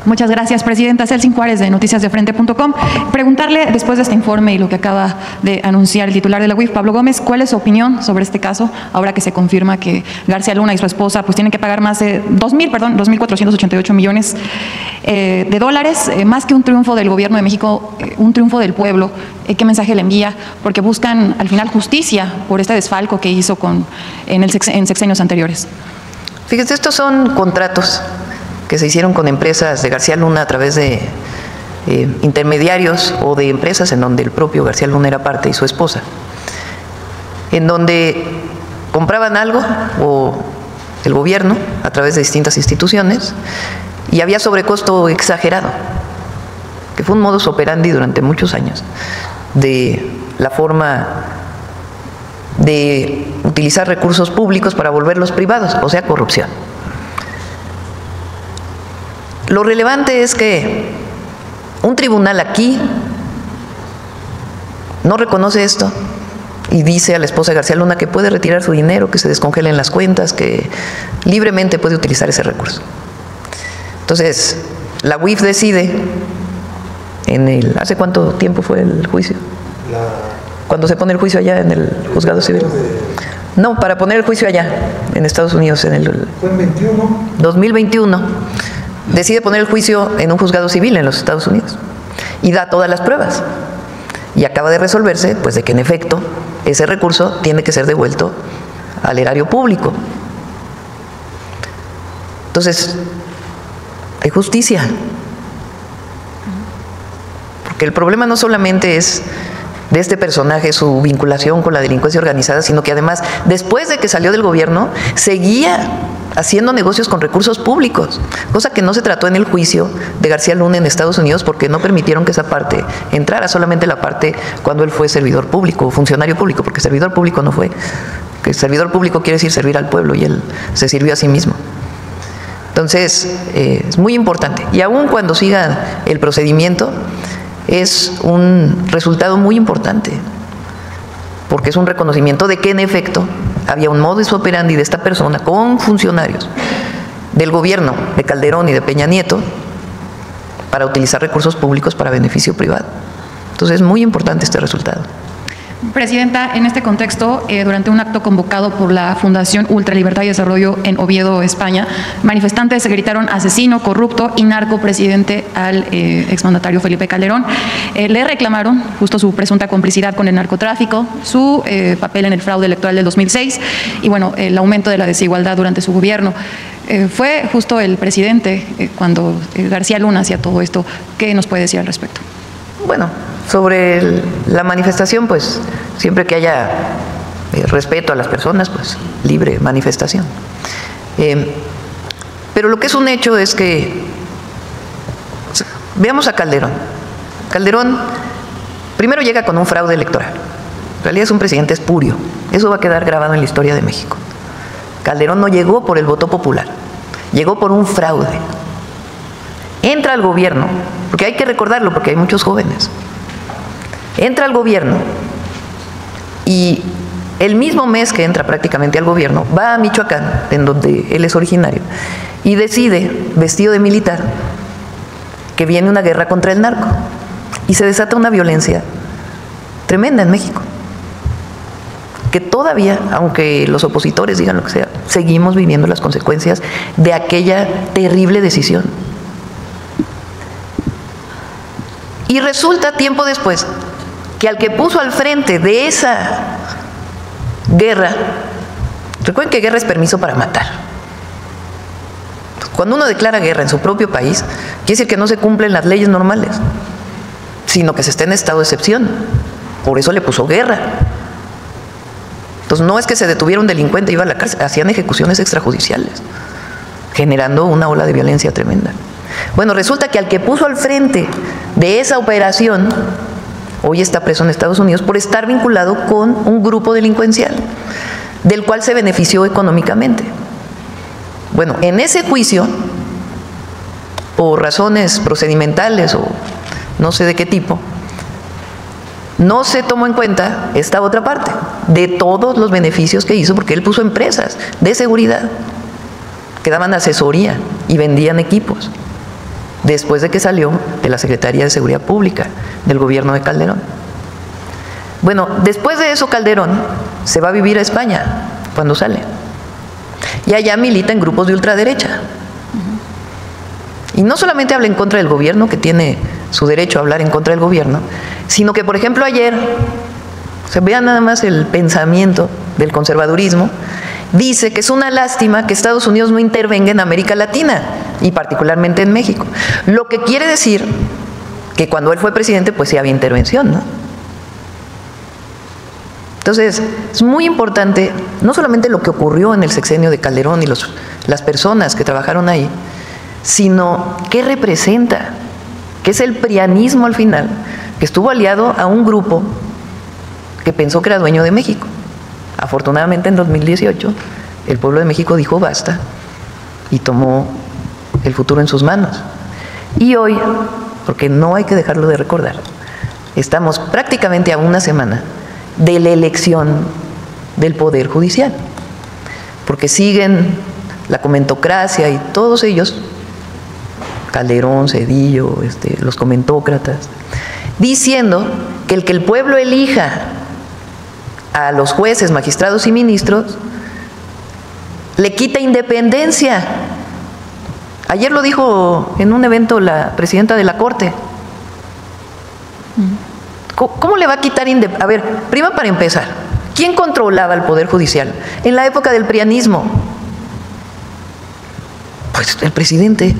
Muchas gracias, presidenta. Celsin Juárez, de noticiasdefrente.com. Preguntarle, después de este informe y lo que acaba de anunciar el titular de la UIF, Pablo Gómez, ¿cuál es su opinión sobre este caso, ahora que se confirma que García Luna y su esposa pues tienen que pagar más de 2.488 millones de dólares, más que un triunfo del gobierno de México, un triunfo del pueblo? ¿Qué mensaje le envía? Porque buscan al final justicia por este desfalco que hizo en sexenios anteriores. Fíjese, estos son contratos que se hicieron con empresas de García Luna a través de intermediarios o de empresas en donde el propio García Luna era parte y su esposa, en donde compraban algo o el gobierno a través de distintas instituciones y había sobrecosto exagerado, que fue un modus operandi durante muchos años de la forma de utilizar recursos públicos para volverlos privados, o sea, corrupción. Lo relevante es que un tribunal aquí no reconoce esto y dice a la esposa de García Luna que puede retirar su dinero, que se descongelen las cuentas, que libremente puede utilizar ese recurso. Entonces, la UIF decide, ¿hace cuánto tiempo fue el juicio? Cuando se pone el juicio allá en el juzgado civil. No, para poner el juicio allá, en Estados Unidos, fue en 2021. Decide poner el juicio en un juzgado civil en los Estados Unidos y da todas las pruebas. Y acaba de resolverse, pues, de que en efecto ese recurso tiene que ser devuelto al erario público. Entonces, hay justicia. Porque el problema no solamente es de este personaje, su vinculación con la delincuencia organizada, sino que además, después de que salió del gobierno, seguía haciendo negocios con recursos públicos, cosa que no se trató en el juicio de García Luna en Estados Unidos porque no permitieron que esa parte entrara, solamente la parte cuando él fue servidor público o funcionario público, porque servidor público no fue, que servidor público quiere decir servir al pueblo y él se sirvió a sí mismo. Entonces, es muy importante. Y aun cuando siga el procedimiento, es un resultado muy importante, porque es un reconocimiento de que en efecto había un modus operandi de esta persona con funcionarios del gobierno de Calderón y de Peña Nieto para utilizar recursos públicos para beneficio privado. Entonces es muy importante este resultado. Presidenta, en este contexto, durante un acto convocado por la Fundación Ultralibertad y Desarrollo en Oviedo, España, manifestantes gritaron asesino, corrupto y narcopresidente al exmandatario Felipe Calderón. Le reclamaron justo su presunta complicidad con el narcotráfico, su papel en el fraude electoral del 2006 y, bueno, el aumento de la desigualdad durante su gobierno. Fue justo el presidente cuando García Luna hacía todo esto. ¿Qué nos puede decir al respecto? Bueno, sobre la manifestación, pues siempre que haya respeto a las personas, pues libre manifestación. Pero lo que es un hecho es que, veamos a Calderón. Calderón primero llega con un fraude electoral. En realidad es un presidente espurio. Eso va a quedar grabado en la historia de México. Calderón no llegó por el voto popular, llegó por un fraude. Entra al gobierno, porque hay que recordarlo, porque hay muchos jóvenes. Entra al gobierno y el mismo mes que entra prácticamente al gobierno, va a Michoacán, en donde él es originario, y decide, vestido de militar, que viene una guerra contra el narco. Y se desata una violencia tremenda en México, que todavía, aunque los opositores digan lo que sea, seguimos viviendo las consecuencias de aquella terrible decisión. Y resulta tiempo después que al que puso al frente de esa guerra, recuerden que guerra es permiso para matar. Cuando uno declara guerra en su propio país, quiere decir que no se cumplen las leyes normales, sino que se está en estado de excepción. Por eso le puso guerra. Entonces no es que se detuviera un delincuente, iba a la cárcel, hacían ejecuciones extrajudiciales, generando una ola de violencia tremenda. Bueno, resulta que al que puso al frente de esa operación, hoy está preso en Estados Unidos por estar vinculado con un grupo delincuencial, del cual se benefició económicamente. Bueno, en ese juicio, por razones procedimentales o no sé de qué tipo, no se tomó en cuenta esta otra parte, de todos los beneficios que hizo, porque él puso empresas de seguridad que daban asesoría y vendían equipos. después de que salió de la Secretaría de Seguridad Pública del gobierno de Calderón. Bueno, después de eso Calderón se va a vivir a España cuando sale. Y allá milita en grupos de ultraderecha. Y no solamente habla en contra del gobierno, que tiene su derecho a hablar en contra del gobierno, sino que, por ejemplo, ayer, se vea nada más el pensamiento del conservadurismo, dice que es una lástima que Estados Unidos no intervenga en América Latina, y particularmente en México. Lo que quiere decir que cuando él fue presidente, pues sí había intervención, ¿no? Entonces, es muy importante, no solamente lo que ocurrió en el sexenio de Calderón y las personas que trabajaron ahí, sino qué representa, que es el prianismo al final, que estuvo aliado a un grupo que pensó que era dueño de México. Afortunadamente en 2018 el pueblo de México dijo basta y tomó el futuro en sus manos. Y hoy, porque no hay que dejarlo de recordar, estamos prácticamente a una semana de la elección del Poder Judicial, porque siguen la comentocracia y todos ellos, Calderón, Zedillo, los comentócratas, diciendo que el pueblo elija a los jueces, magistrados y ministros le quita independencia. Ayer lo dijo en un evento la presidenta de la Corte. ¿Cómo le va a quitar independencia? A ver, prima para empezar, ¿quién controlaba el Poder Judicial en la época del prianismo? Pues el presidente.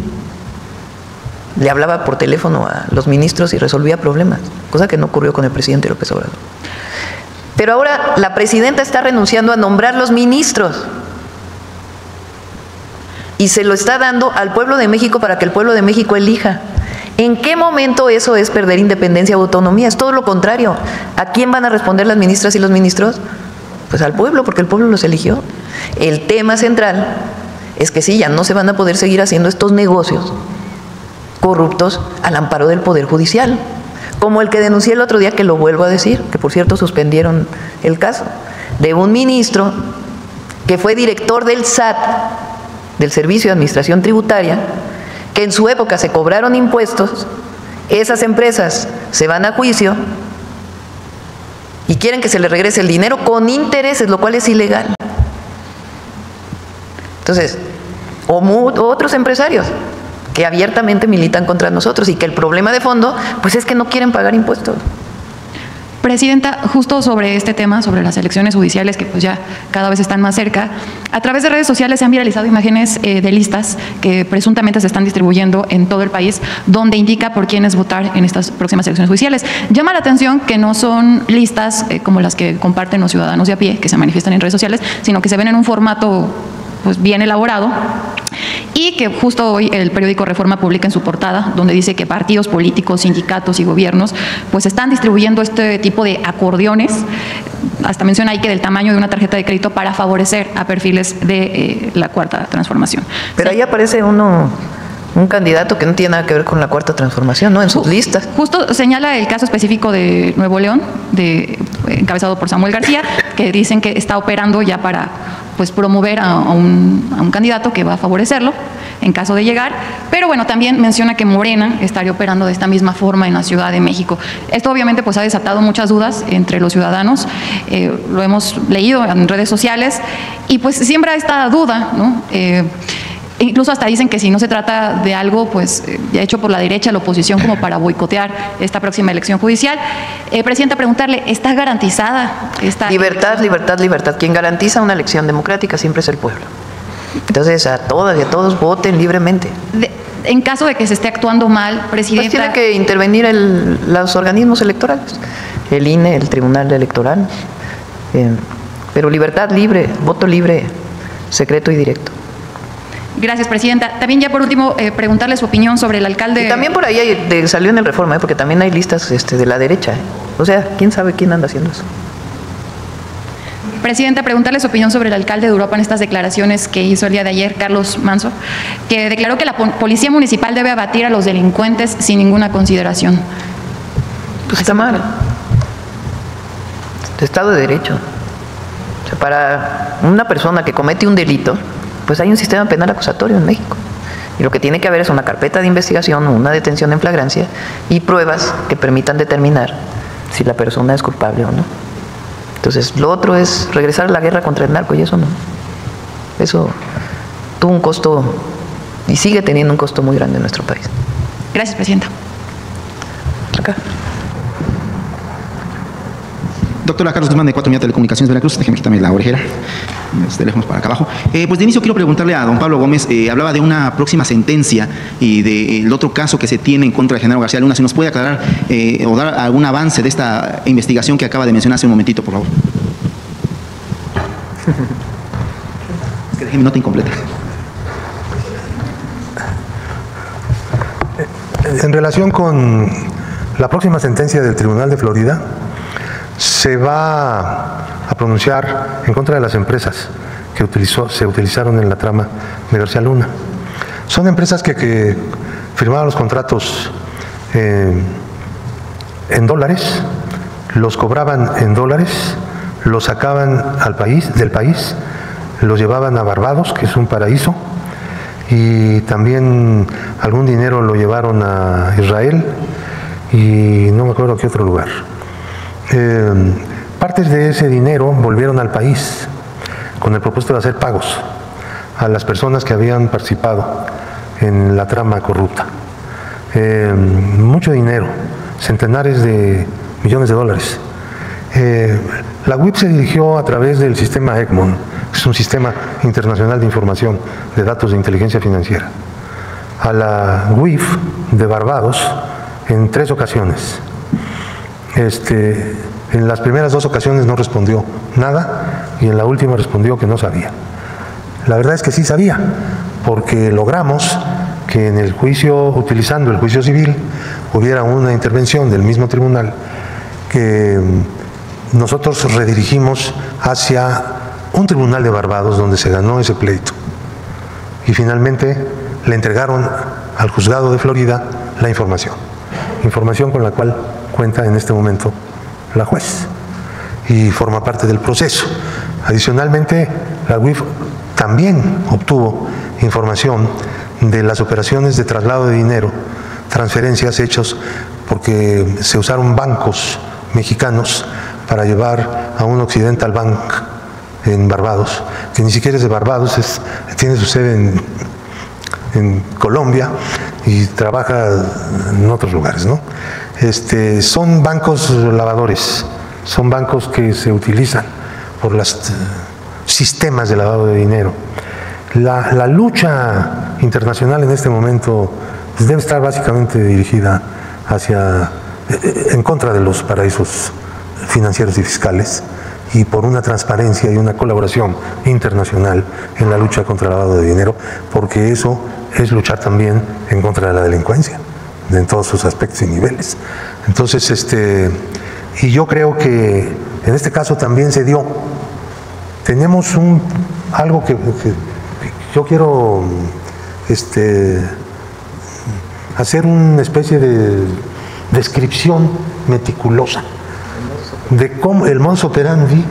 Le hablaba por teléfono a los ministros y resolvía problemas, cosa que no ocurrió con el presidente López Obrador. Pero ahora la presidenta está renunciando a nombrar los ministros y se lo está dando al pueblo de México para que el pueblo de México elija. ¿En qué momento eso es perder independencia o autonomía? Es todo lo contrario. ¿A quién van a responder las ministras y los ministros? Pues al pueblo, porque el pueblo los eligió. El tema central es que sí, ya no se van a poder seguir haciendo estos negocios corruptos al amparo del Poder Judicial, como el que denuncié el otro día, que lo vuelvo a decir, que por cierto suspendieron el caso, de un ministro que fue director del SAT, del Servicio de Administración Tributaria, que en su época se cobraron impuestos, esas empresas se van a juicio y quieren que se les regrese el dinero con intereses, lo cual es ilegal. Entonces, o otros empresarios que abiertamente militan contra nosotros y que el problema de fondo pues es que no quieren pagar impuestos. Presidenta, justo sobre este tema, sobre las elecciones judiciales que pues ya cada vez están más cerca, a través de redes sociales se han viralizado imágenes de listas que presuntamente se están distribuyendo en todo el país, donde indica por quiénes votar en estas próximas elecciones judiciales. Llama la atención que no son listas como las que comparten los ciudadanos de a pie, que se manifiestan en redes sociales, sino que se ven en un formato pues bien elaborado, y que justo hoy el periódico Reforma publica en su portada, donde dice que partidos políticos, sindicatos y gobiernos pues están distribuyendo este tipo de acordeones, hasta menciona ahí que del tamaño de una tarjeta de crédito, para favorecer a perfiles de la Cuarta Transformación. Pero ahí aparece un candidato que no tiene nada que ver con la Cuarta Transformación, ¿no? En sus listas. Justo señala el caso específico de Nuevo León, encabezado por Samuel García, que dicen que está operando ya para pues promover a un candidato que va a favorecerlo en caso de llegar, pero bueno, también menciona que Morena estaría operando de esta misma forma en la Ciudad de México. Esto obviamente pues ha desatado muchas dudas entre los ciudadanos, lo hemos leído en redes sociales y pues siembra esta duda, ¿no? Incluso hasta dicen que si no se trata de algo pues ya hecho por la derecha, la oposición, como para boicotear esta próxima elección judicial. Presidenta, preguntarle, ¿está garantizada esta libertad, libertad, libertad? Quien garantiza una elección democrática siempre es el pueblo. Entonces a todas y a todos voten libremente. En caso de que se esté actuando mal, presidenta… Pues tiene que intervenir los organismos electorales, el INE, el Tribunal Electoral, pero libertad libre, voto libre, secreto y directo. Gracias, presidenta. También ya por último, preguntarle su opinión sobre el alcalde… Y también por ahí salió en el Reforma, porque también hay listas de la derecha. O sea, ¿quién sabe quién anda haciendo eso? Presidenta, preguntarle su opinión sobre el alcalde de Europa en estas declaraciones que hizo el día de ayer, Carlos Manso, que declaró que la policía municipal debe abatir a los delincuentes sin ninguna consideración. Pues está mal. Estado de Derecho. O sea, para una persona que comete un delito, pues hay un sistema penal acusatorio en México. Y lo que tiene que haber es una carpeta de investigación, una detención en flagrancia y pruebas que permitan determinar si la persona es culpable o no. Entonces, lo otro es regresar a la guerra contra el narco, y eso no. Eso tuvo un costo y sigue teniendo un costo muy grande en nuestro país. Gracias, Presidenta. Acá. Doctora Carlos Guzmán, de 4 Media Telecomunicaciones Veracruz. Déjeme quitarme la orejera. Los teléfonos para acá abajo. Pues de inicio quiero preguntarle a don Pablo Gómez, hablaba de una próxima sentencia y del otro caso que se tiene en contra de Genaro García Luna. Si nos puede aclarar o dar algún avance de esta investigación que acaba de mencionar hace un momentito, por favor. Es que dejé mi nota incompleta. En relación con la próxima sentencia del Tribunal de Florida, se va a pronunciar en contra de las empresas que se utilizaron en la trama de García Luna. Son empresas que firmaban los contratos en dólares, los cobraban en dólares, los sacaban del país, los llevaban a Barbados, que es un paraíso, y también algún dinero lo llevaron a Israel y no me acuerdo qué otro lugar. Partes de ese dinero volvieron al país con el propósito de hacer pagos a las personas que habían participado en la trama corrupta. Mucho dinero, centenares de millones de dólares. La UIF se dirigió a través del sistema ECMON, que es un sistema internacional de información de datos de inteligencia financiera, a la UIF de Barbados en 3 ocasiones. En las primeras 2 ocasiones no respondió nada y en la última respondió que no sabía. La verdad es que sí sabía, porque logramos que en el juicio, utilizando el juicio civil, hubiera una intervención del mismo tribunal que nosotros redirigimos hacia un tribunal de Barbados donde se ganó ese pleito. Y finalmente le entregaron al juzgado de Florida la información con la cual cuenta en este momento la juez y forma parte del proceso. Adicionalmente, la UIF también obtuvo información de las operaciones de traslado de dinero, transferencias hechos porque se usaron bancos mexicanos para llevar a un Occidental Bank en Barbados, que ni siquiera es de Barbados, tiene su sede en Colombia y trabaja en otros lugares, ¿no? Son bancos lavadores, son bancos que se utilizan por los sistemas de lavado de dinero. La lucha internacional en este momento debe estar básicamente dirigida en contra de los paraísos financieros y fiscales y por una transparencia y una colaboración internacional en la lucha contra el lavado de dinero, porque eso es luchar también en contra de la delincuencia en todos sus aspectos y niveles. Entonces, y yo creo que en este caso también se dio. Tenemos algo que yo quiero hacer una especie de descripción meticulosa de cómo el modus operandi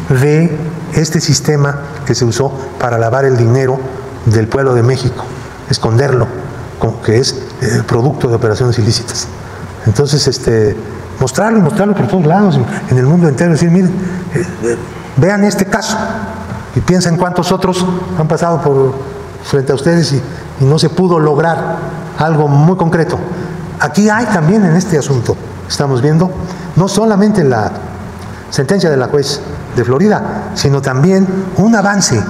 de este sistema que se usó para lavar el dinero del pueblo de México, esconderlo, que es producto de operaciones ilícitas. Entonces, mostrarlo por todos lados, en el mundo entero, decir, miren, vean este caso y piensen cuántos otros han pasado frente a ustedes y no se pudo lograr algo muy concreto. Aquí hay también en este asunto, estamos viendo, no solamente la sentencia de la juez de Florida, sino también un avance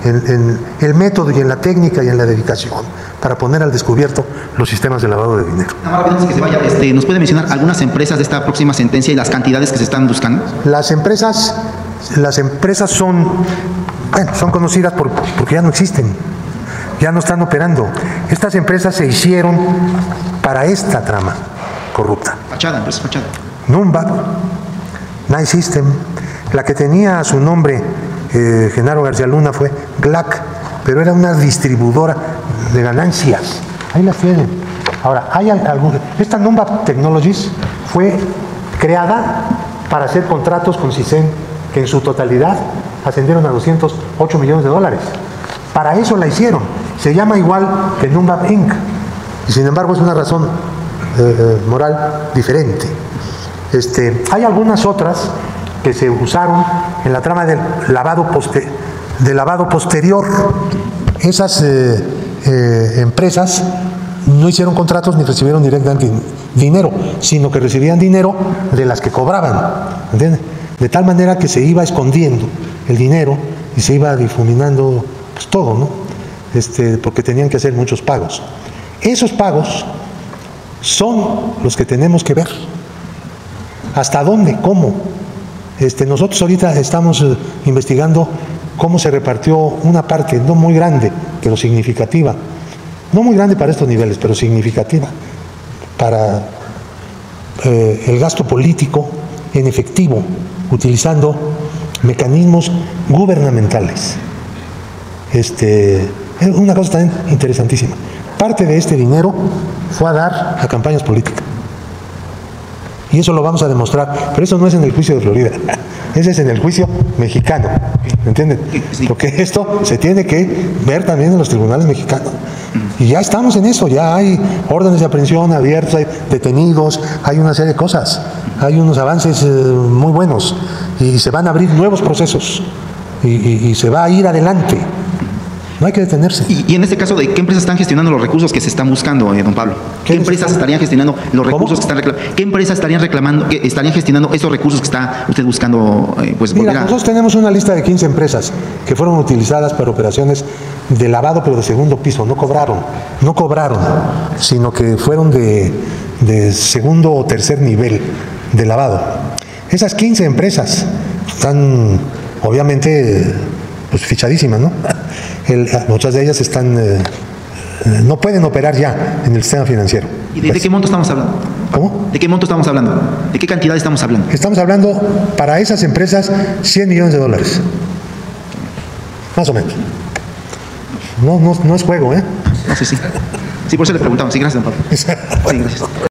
en el método y en la técnica y en la dedicación para poner al descubierto los sistemas de lavado de dinero. Antes que se vaya, ¿nos puede mencionar algunas empresas de esta próxima sentencia y las cantidades que se están buscando? Las empresas son conocidas porque ya no existen, ya no están operando. Estas empresas se hicieron para esta trama corrupta. Empresa fachada. Numba, Night System, la que tenía su nombre Genaro García Luna fue GLAC, pero era una distribuidora de ganancias. Ahí las tienen. Ahora, esta Numba Technologies fue creada para hacer contratos con CISEN, que en su totalidad ascendieron a $208 millones. Para eso la hicieron. se llama igual que Numbab Inc. y sin embargo es una razón moral diferente. Hay algunas otras que se usaron en la trama del lavado posterior. Esas empresas no hicieron contratos ni recibieron directamente dinero, sino que recibían dinero de las que cobraban, ¿entiendes? De tal manera que se iba escondiendo el dinero y se iba difuminando pues, todo, ¿no? Porque tenían que hacer muchos pagos. Esos pagos son los que tenemos que ver. ¿Hasta dónde? ¿Cómo? Nosotros ahorita estamos investigando cómo se repartió una parte, no muy grande, pero significativa. No muy grande para estos niveles, pero significativa para el gasto político en efectivo, utilizando mecanismos gubernamentales. Es una cosa también interesantísima. Parte de este dinero fue a dar a campañas políticas. Y eso lo vamos a demostrar. Pero eso no es en el juicio de Florida. Ese es en el juicio mexicano. ¿Me entienden? Porque esto se tiene que ver también en los tribunales mexicanos. Y ya estamos en eso. Ya hay órdenes de aprehensión abiertos, hay detenidos, hay una serie de cosas. Hay unos avances muy buenos. Y se van a abrir nuevos procesos. Y se va a ir adelante. No hay que detenerse. Y en este caso, ¿de qué empresas están gestionando los recursos que se están buscando, don Pablo? ¿Qué empresas estarían gestionando los recursos que están reclamando? ¿Qué empresas estarían reclamando, que estarían gestionando esos recursos que está usted buscando? Mira, nosotros tenemos una lista de 15 empresas que fueron utilizadas para operaciones de lavado, pero de segundo piso. No cobraron, sino que fueron de segundo o tercer nivel de lavado. Esas 15 empresas están, obviamente, pues fichadísimas, ¿no? Muchas de ellas no pueden operar ya en el sistema financiero. ¿Y de qué monto estamos hablando? ¿Cómo? ¿De qué monto estamos hablando? ¿De qué cantidad estamos hablando? Estamos hablando para esas empresas $100 millones. Más o menos. No es juego, ¿eh? No sé, sí. Sí, por eso le preguntamos. Sí, gracias, don Pablo. Sí, gracias.